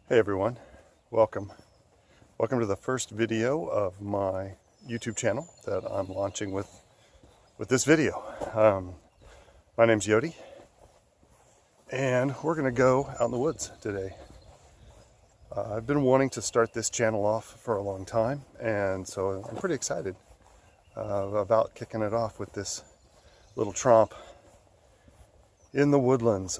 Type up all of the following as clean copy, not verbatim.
Hey everyone, welcome. Welcome to the first video of my YouTube channel that I'm launching with this video. My name's Geodes, and we're gonna go out in the woods today. I've been wanting to start this channel off for a long time, and so I'm pretty excited about kicking it off with this little tromp in the woodlands.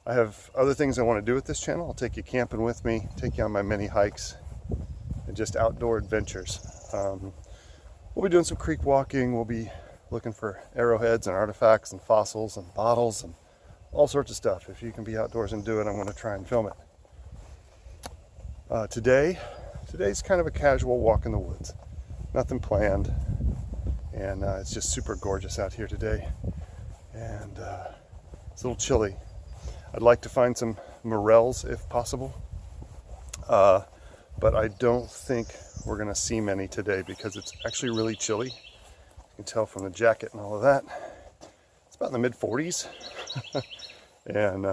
I have other things I want to do with this channel. I'll take you camping with me, take you on my mini hikes, and just outdoor adventures. We'll be doing some creek walking. We'll be looking for arrowheads and artifacts and fossils and bottles and all sorts of stuff. If you can be outdoors and do it, I'm going to try and film it. Today's kind of a casual walk in the woods. Nothing planned, and it's just super gorgeous out here today, and it's a little chilly. I'd like to find some morels if possible, but I don't think we're going to see many today because it's actually really chilly. You can tell from the jacket and all of that. It's about in the mid-40s, and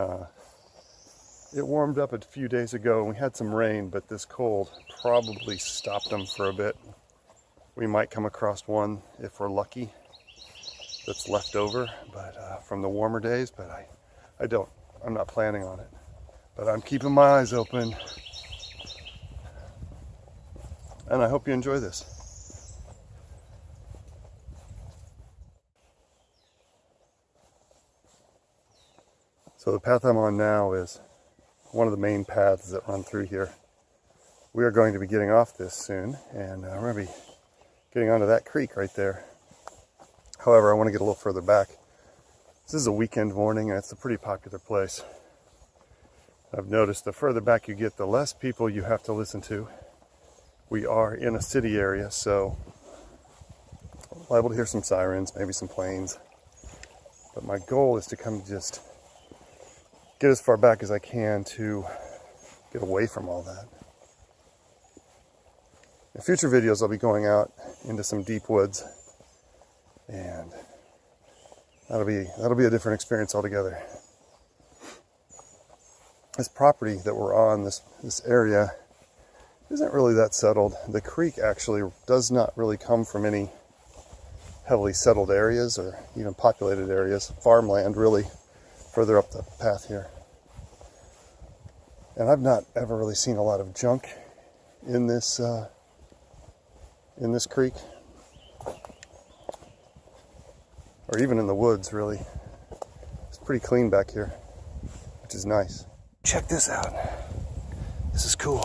it warmed up a few days ago, and we had some rain, but this cold probably stopped them for a bit. We might come across one if we're lucky that's left over, but from the warmer days, but I'm not planning on it, but I'm keeping my eyes open, and I hope you enjoy this. So the path I'm on now is one of the main paths that run through here. We are going to be getting off this soon, and we're going to be getting onto that creek right there. However, I want to get a little further back. This is a weekend morning, and it's a pretty popular place. I've noticed the further back you get, the less people you have to listen to. We are in a city area, so I'm liable to hear some sirens, maybe some planes. But my goal is to just get as far back as I can to get away from all that. In future videos, I'll be going out into some deep woods, and that'll be a different experience altogether. This property that we're on, this area, isn't really that settled. The creek actually does not really come from any heavily settled areas or even populated areas. Farmland really further up the path here. And I've not ever really seen a lot of junk in this creek, or even in the woods, really. It's pretty clean back here, which is nice. Check this out. This is cool.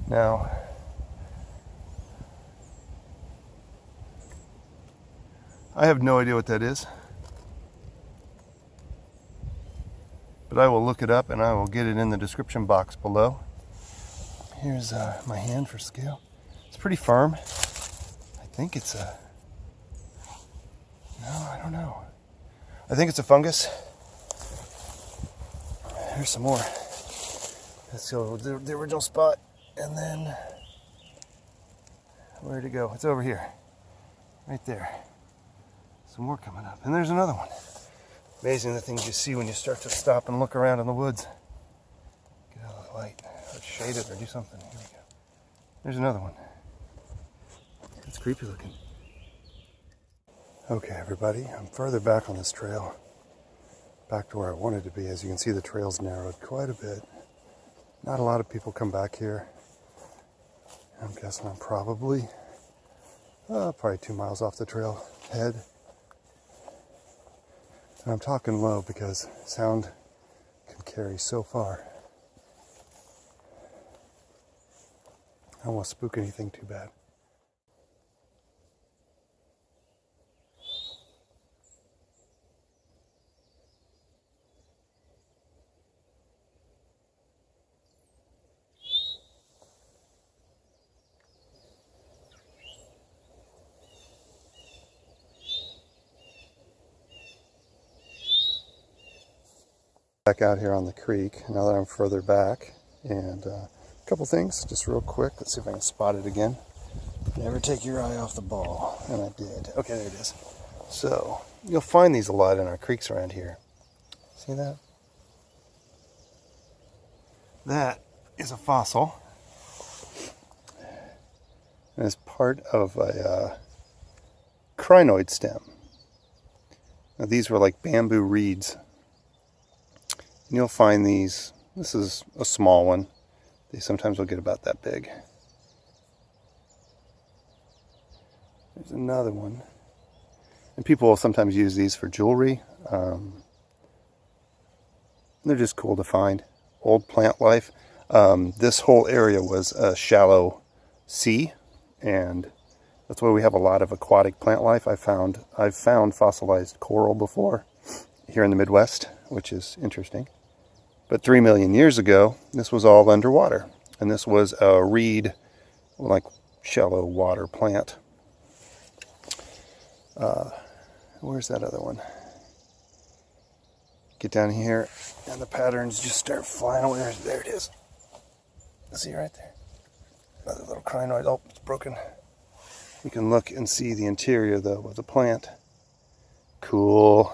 Now, I have no idea what that is, but I will look it up and I will get it in the description box below. Here's my hand for scale. It's pretty firm. I think it's no, I don't know. I think it's a fungus. Here's some more. Let's go to the original spot, and then where'd it go? It's over here, right there. Some more coming up, and there's another one. Amazing the things you see when you start to stop and look around in the woods. Get out of the light. Shade it or do something. Here we go. There's another one. It's creepy looking. Okay, everybody, I'm further back on this trail, back to where I wanted to be. As you can see, the trail's narrowed quite a bit. Not a lot of people come back here. I'm guessing I'm probably 2 miles off the trail head. And I'm talking low because sound can carry so far. I don't want to spook anything too bad. Back out here on the creek, now that I'm further back, and A couple things, just real quick. Let's see if I can spot it again. Never take your eye off the ball. And I did. Okay, there it is. So, you'll find these a lot in our creeks around here. See that? That is a fossil. And it's part of a crinoid stem. Now, these were like bamboo reeds. And you'll find these. This is a small one. They sometimes will get about that big. There's another one. And people will sometimes use these for jewelry. They're just cool to find. Old plant life. This whole area was a shallow sea, and that's why we have a lot of aquatic plant life. I've found fossilized coral before here in the Midwest, which is interesting. But 3 million years ago, this was all underwater, and this was a reed, like shallow water plant. Where's that other one? Get down here, and the patterns just start flying away. There it is. See right there? Another little crinoid. Oh, it's broken. You can look and see the interior, though, of the plant. Cool.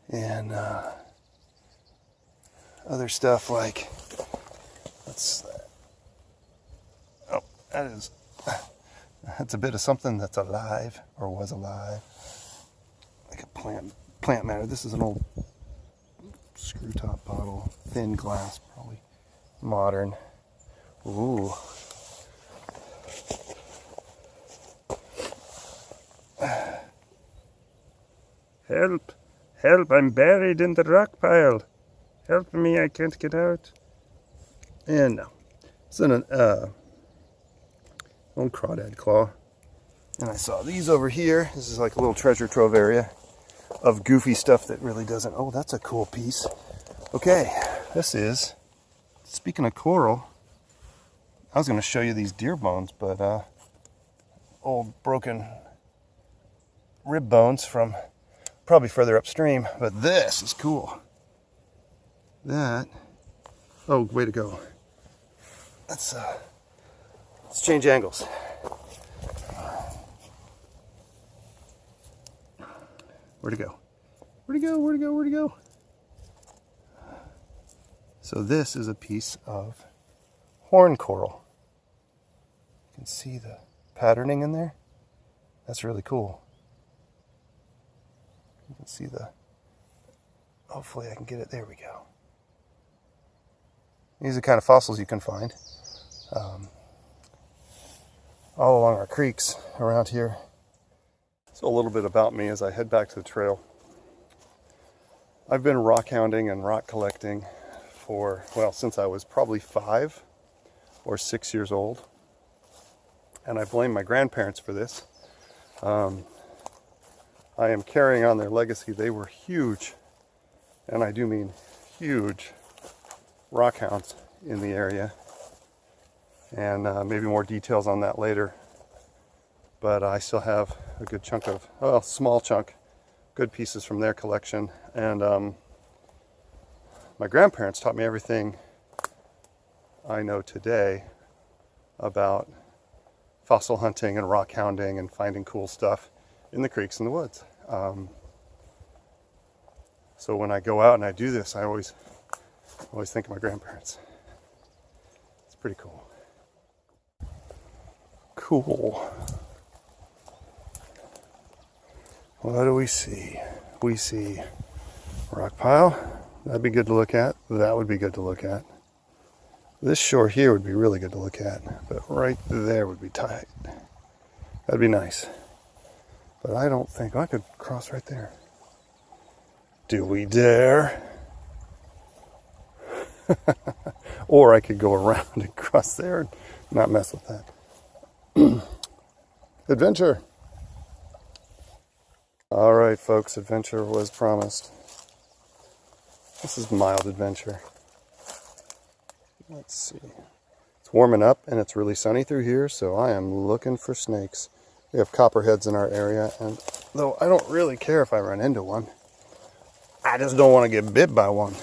And other stuff like, what's that? Oh, that's a bit of something that's alive, or was alive. Like a plant matter. This is an old screw top bottle, thin glass, probably modern. Ooh. Help! Help! I'm buried in the rock pile. Help me! I can't get out. And no, it's an old crawdad claw. And I saw these over here. This is like a little treasure trove area of goofy stuff that really doesn't. Oh, that's a cool piece. Okay, this is, speaking of coral, I was going to show you these deer bones, but old broken rib bones from probably further upstream. But this is cool. That, oh, way to go. Let's change angles. Where'd it go? Where'd it go? Where'd it go? Where'd it go? So this is a piece of horn coral. You can see the patterning in there. That's really cool. You can see the, hopefully I can get it, there we go. These are the kind of fossils you can find all along our creeks around here. So a little bit about me as I head back to the trail. I've been rock hounding and rock collecting for, well, since I was probably 5 or 6 years old. And I blame my grandparents for this. I am carrying on their legacy. They were huge, and I do mean huge, rock hounds in the area. And maybe more details on that later. But I still have a good chunk of, well, small chunk, good pieces from their collection. And my grandparents taught me everything I know today about fossil hunting and rock hounding and finding cool stuff in the creeks and the woods. So when I go out and I do this, I always think of my grandparents. It's pretty cool. Cool. What do we see? We see rock pile. That'd be good to look at. That would be good to look at. This shore here would be really good to look at, but right there would be tight. That'd be nice. But I don't think I could cross right there. Do we dare? Or I could go around and cross there and not mess with that. Adventure. All right, folks, adventure was promised. This is mild adventure. Let's see. It's warming up and it's really sunny through here, so I am looking for snakes. We have copperheads in our area, and though I don't really care if I run into one, I just don't want to get bit by one.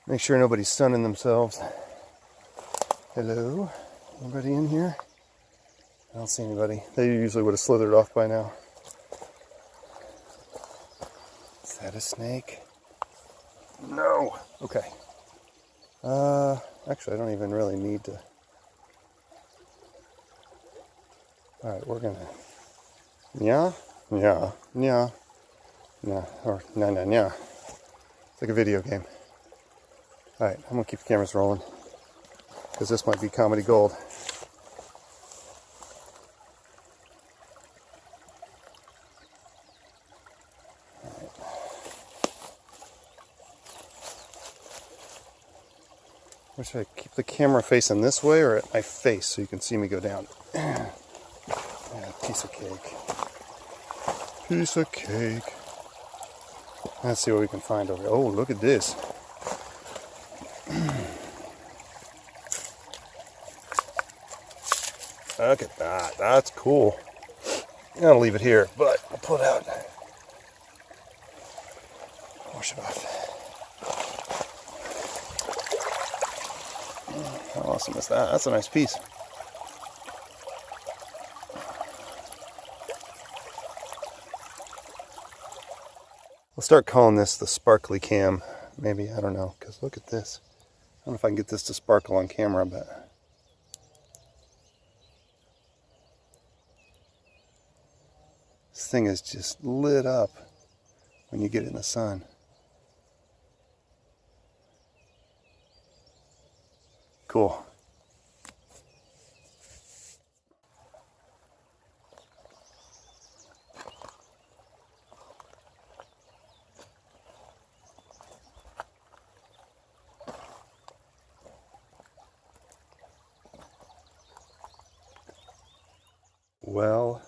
Make sure nobody's sunning themselves. Hello? Anybody in here? I don't see anybody. They usually would have slithered off by now. Is that a snake? No. Okay. Actually, I don't even really need to. Alright, we're gonna. Yeah? Yeah. Yeah. Yeah. Or, nah. It's like a video game. Alright, I'm gonna keep the cameras rolling. Because this might be comedy gold. Should I keep the camera facing this way or at my face so you can see me go down? Yeah, piece of cake. Piece of cake. Let's see what we can find over here. Oh, look at this. Look at that. That's cool. I'm going to leave it here, but I'll pull it out. Wash it off. How awesome is that? That's a nice piece. We'll start calling this the sparkly cam. Maybe, I don't know, because look at this. I don't know if I can get this to sparkle on camera, but this thing is just lit up when you get it in the sun. Cool. Well,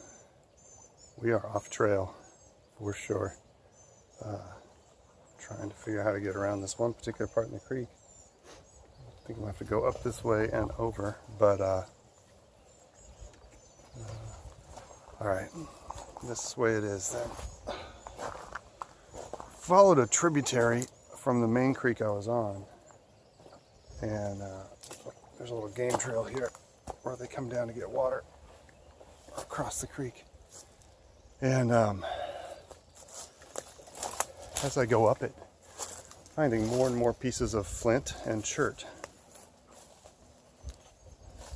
we are off trail for sure. Trying to figure out how to get around this one particular part in the creek. I think I'm going to have to go up this way and over, but alright, this way it is then. Followed a tributary from the main creek I was on, and there's a little game trail here where they come down to get water across the creek. And as I go up it, finding more and more pieces of flint and chert.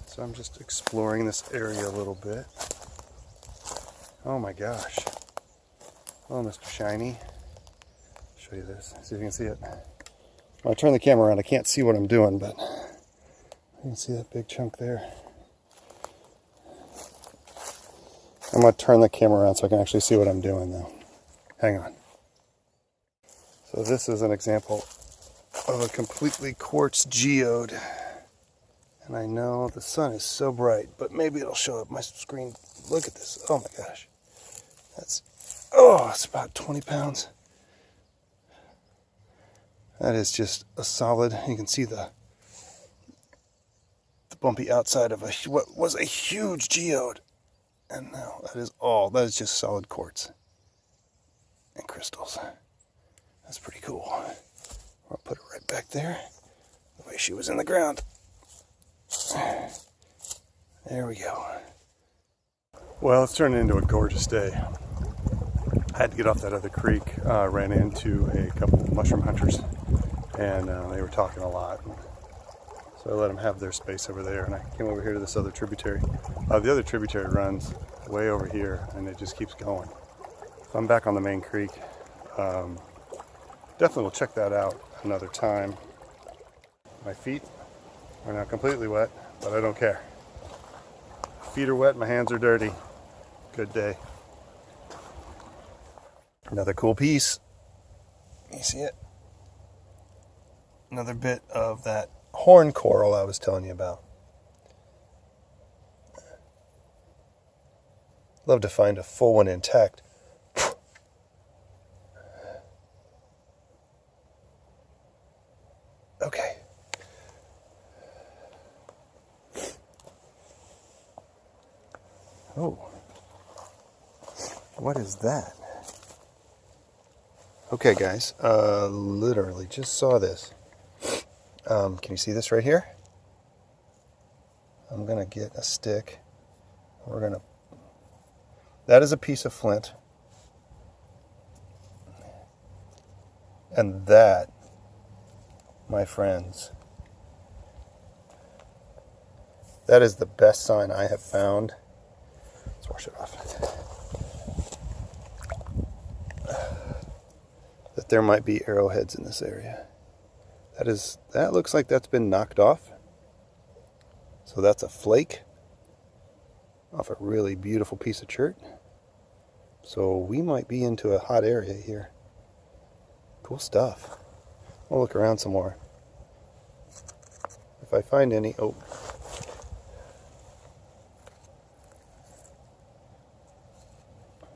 So I'm just exploring this area a little bit. Oh my gosh. Oh, Mr. Shiny. I'll show you this, see if you can see it. When I turn the camera around, I can't see what I'm doing, but you can see that big chunk there. I'm going to turn the camera around so I can actually see what I'm doing though. Hang on. So this is an example of a completely quartz geode. And I know the sun is so bright, but maybe it'll show up my screen. Look at this. Oh my gosh. It's about 20 pounds. That is just a solid, you can see the bumpy outside of what was a huge geode. And now that is just solid quartz and crystals. That's pretty cool. I'll put it right back there, the way she was in the ground. There we go. Well, it's turning into a gorgeous day. I had to get off that other creek. Ran into a couple of mushroom hunters, and they were talking a lot. So I let them have their space over there, and I came over here to this other tributary. The other tributary runs way over here, and it just keeps going. So I'm back on the main creek. Definitely will check that out another time. My feet are now completely wet, but I don't care. Feet are wet, my hands are dirty. Good day. Another cool piece. You see it? Another bit of that horn coral I was telling you about. Love to find a full one intact. Okay. Oh. What is that? Okay, guys. Literally just saw this. Can you see this right here? I'm going to get a stick. We're going to... That is a piece of flint. And that, my friends, that is the best sign I have found. Let's wash it off. That there might be arrowheads in this area. That looks like that's been knocked off. So that's a flake off a really beautiful piece of chert. So we might be into a hot area here. Cool stuff. We'll look around some more. If I find any... Oh.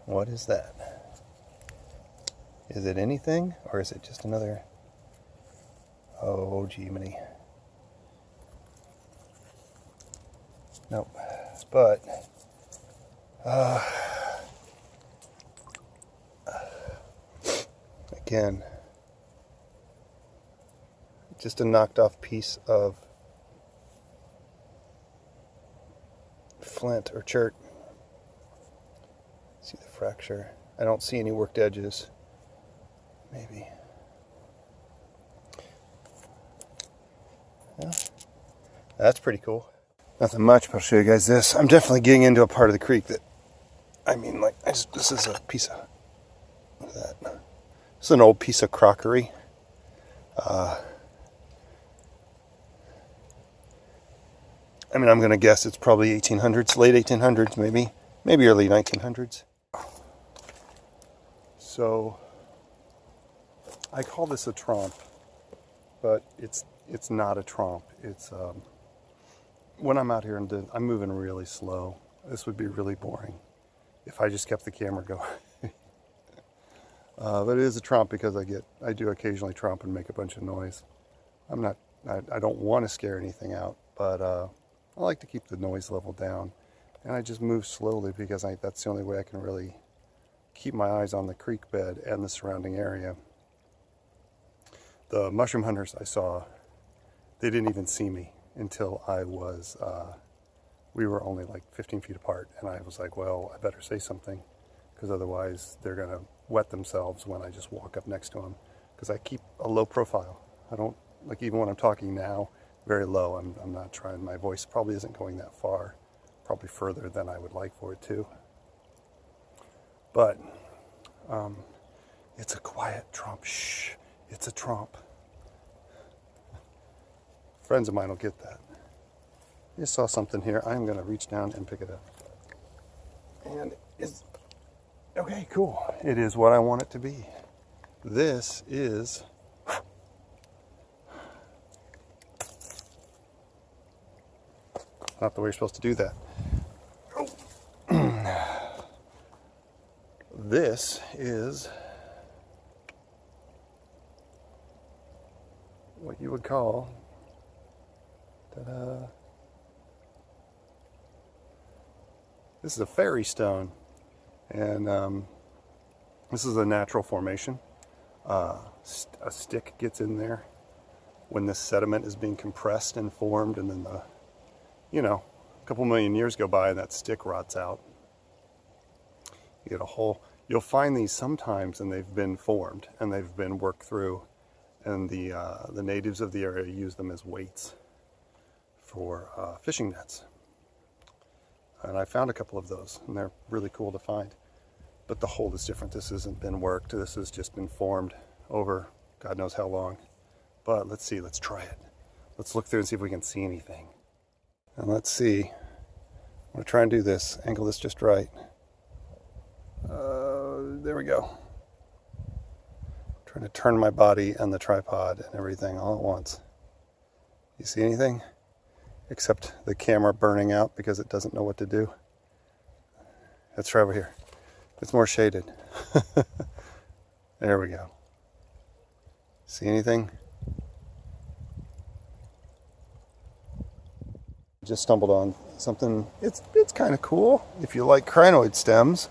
What is that? Is it anything? Or is it just another... Oh, Jiminy. Nope. But... again... just a knocked off piece of flint or chert. See the fracture. I don't see any worked edges. Maybe. Yeah. That's pretty cool. Nothing much, but I'll show you guys this. I'm definitely getting into a part of the creek that, I mean, like, this is a piece of, look at that. This is an old piece of crockery. I mean, I'm going to guess it's probably 1800s, late 1800s, maybe early 1900s. So, I call this a trompe, but it's not a trompe. It's when I'm out here and I'm moving really slow. This would be really boring if I just kept the camera going. But it is a trompe because I do occasionally trompe and make a bunch of noise. I don't want to scare anything out, but I like to keep the noise level down, and I just move slowly because that's the only way I can really keep my eyes on the creek bed and the surrounding area. The mushroom hunters I saw, they didn't even see me until we were only like 15 feet apart, and I was like, well, I better say something, because otherwise they're going to wet themselves when I just walk up next to them, because I keep a low profile. I don't, like, even when I'm talking now, very low. I'm not trying, my voice probably isn't going that far, probably further than I would like for it to. But it's a quiet trompe. Shh, it's a trompe. Friends of mine will get that. I just saw something here. I'm going to reach down and pick it up. And it's okay, cool. It is what I want it to be. This is not the way you're supposed to do that. This is what you would call, ta-da, this is a fairy stone, and this is a natural formation. A stick gets in there when the sediment is being compressed and formed, and then a couple million years go by and that stick rots out. You get a hole. You'll find these sometimes, and they've been formed and they've been worked through, and the natives of the area use them as weights for fishing nets. And I found a couple of those, and they're really cool to find. But the hole is different. This hasn't been worked. This has just been formed over God knows how long. But let's see. Let's try it. Let's look through and see if we can see anything. And let's see. I'm going to try and do this. Angle this just right. There we go. Trying to turn my body and the tripod and everything all at once. You see anything? Except the camera burning out because it doesn't know what to do. Let's try over here. It's more shaded. There we go. See anything? Just stumbled on something. It's kind of cool if you like crinoid stems,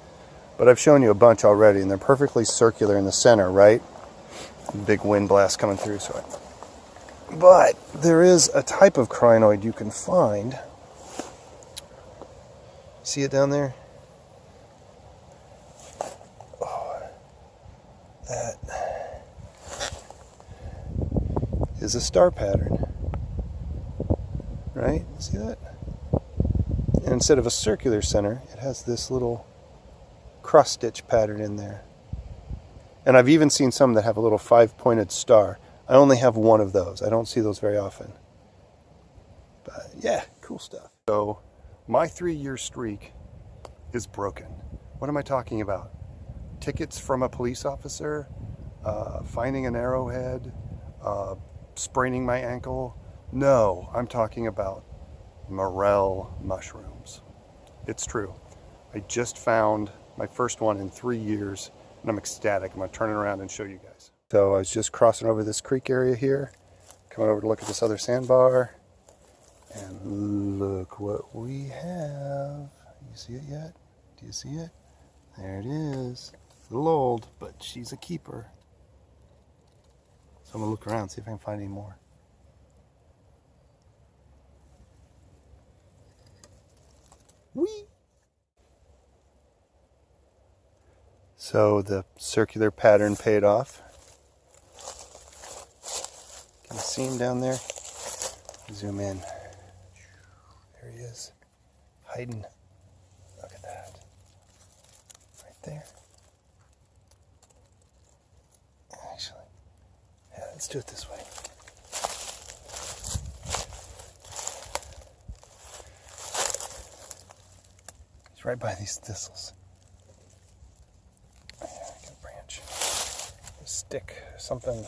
but I've shown you a bunch already, and they're perfectly circular in the center, right? Big wind blast coming through, so But there is a type of crinoid you can find. See it down there? Oh, that is a star pattern. Right? See that? And instead of a circular center, it has this little cross stitch pattern in there. And I've even seen some that have a little 5-pointed star. I only have one of those. I don't see those very often. But yeah, cool stuff. So my 3-year streak is broken. What am I talking about? Tickets from a police officer, finding an arrowhead, spraining my ankle. No, I'm talking about Morel mushrooms. It's true. I just found my first one in 3 years, and I'm ecstatic. I'm going to turn it around and show you guys. So I was just crossing over this creek area here, coming over to look at this other sandbar, and look what we have. You see it yet? Do you see it? There it is. A little old, but she's a keeper. So I'm going to look around, see if I can find any more. Whee! So the circular pattern paid off. Can you see him down there? Zoom in. There he is. Hiding. Look at that. Right there. Actually, yeah, let's do it this way. He's right by these thistles. Stick something.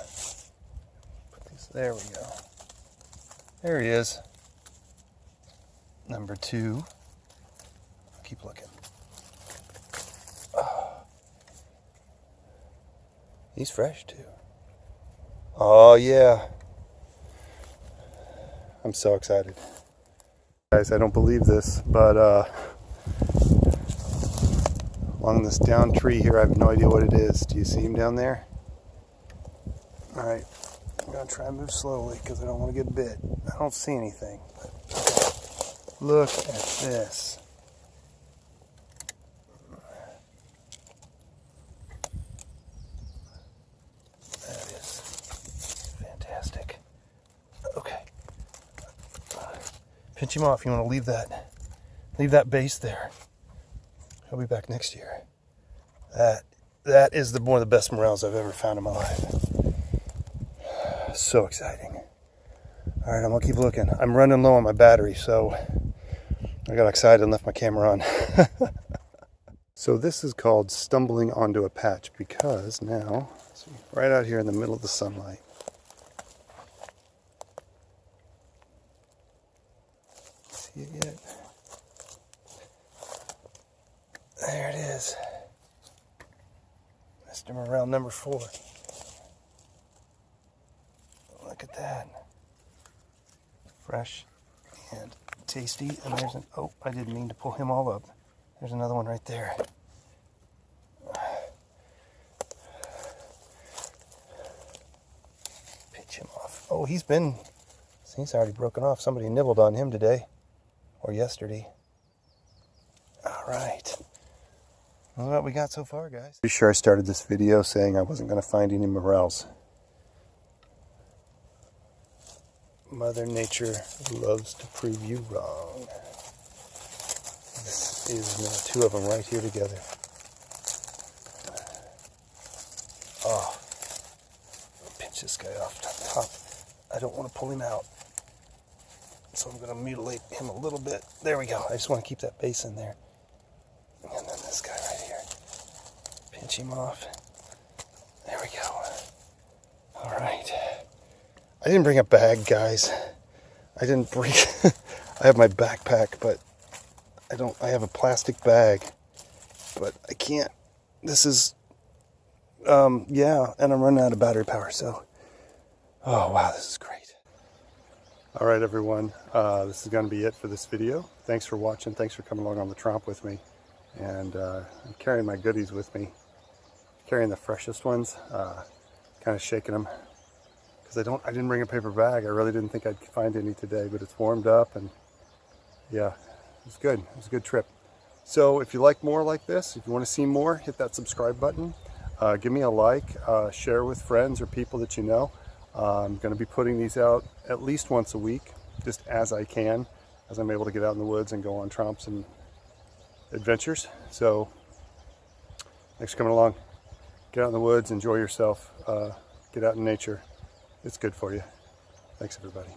Put these. There we go. There he is. Number 2. Keep looking. Oh. He's fresh too. Oh yeah. I'm so excited. Guys, I don't believe this, but along this down tree here, I have no idea what it is. Do you see him down there? Alright, I'm going to try and move slowly because I don't want to get bit. I don't see anything. But look at this. That is fantastic. Okay. Pinch him off. You want to leave that base there. He'll be back next year. That is one of the best morels I've ever found in my life. So exciting. Alright, I'm going to keep looking. I'm running low on my battery, so I got excited and left my camera on. So this is called stumbling onto a patch because now, see, right out here in the middle of the sunlight. See it yet? There it is. Mr. Morel number 4. Look at that. Fresh and tasty. And there's an, oh, I didn't mean to pull him all up. There's another one right there. Pinch him off. Oh, he's already broken off. Somebody nibbled on him today or yesterday. All right. Well, what we got so far, guys. Pretty sure I started this video saying I wasn't going to find any morels. Mother Nature loves to prove you wrong. This is now 2 of them right here together. Oh, pinch this guy off top. I don't want to pull him out, so I'm going to mutilate him a little bit. There we go. I just want to keep that base in there. And then this guy right here. Pinch him off. There we go. All right. I didn't bring a bag, guys. I didn't bring... I have my backpack, but I have a plastic bag. But I can't... This is... yeah, and I'm running out of battery power, so... Oh, wow, this is great. All right, everyone. This is going to be it for this video. Thanks for watching. Thanks for coming along on the tromp with me. And I'm carrying my goodies with me. Carrying the freshest ones. Kind of shaking them. because I didn't bring a paper bag. I really didn't think I'd find any today, but it's warmed up, and yeah, it was good. It was a good trip. So if you like more like this, if you want to see more, hit that subscribe button. Give me a like, share with friends or people that you know. I'm going to be putting these out at least once a week, just as I can, as I'm able to get out in the woods and go on tramps and adventures. So thanks for coming along. Get out in the woods, enjoy yourself, get out in nature. It's good for you. Thanks, everybody.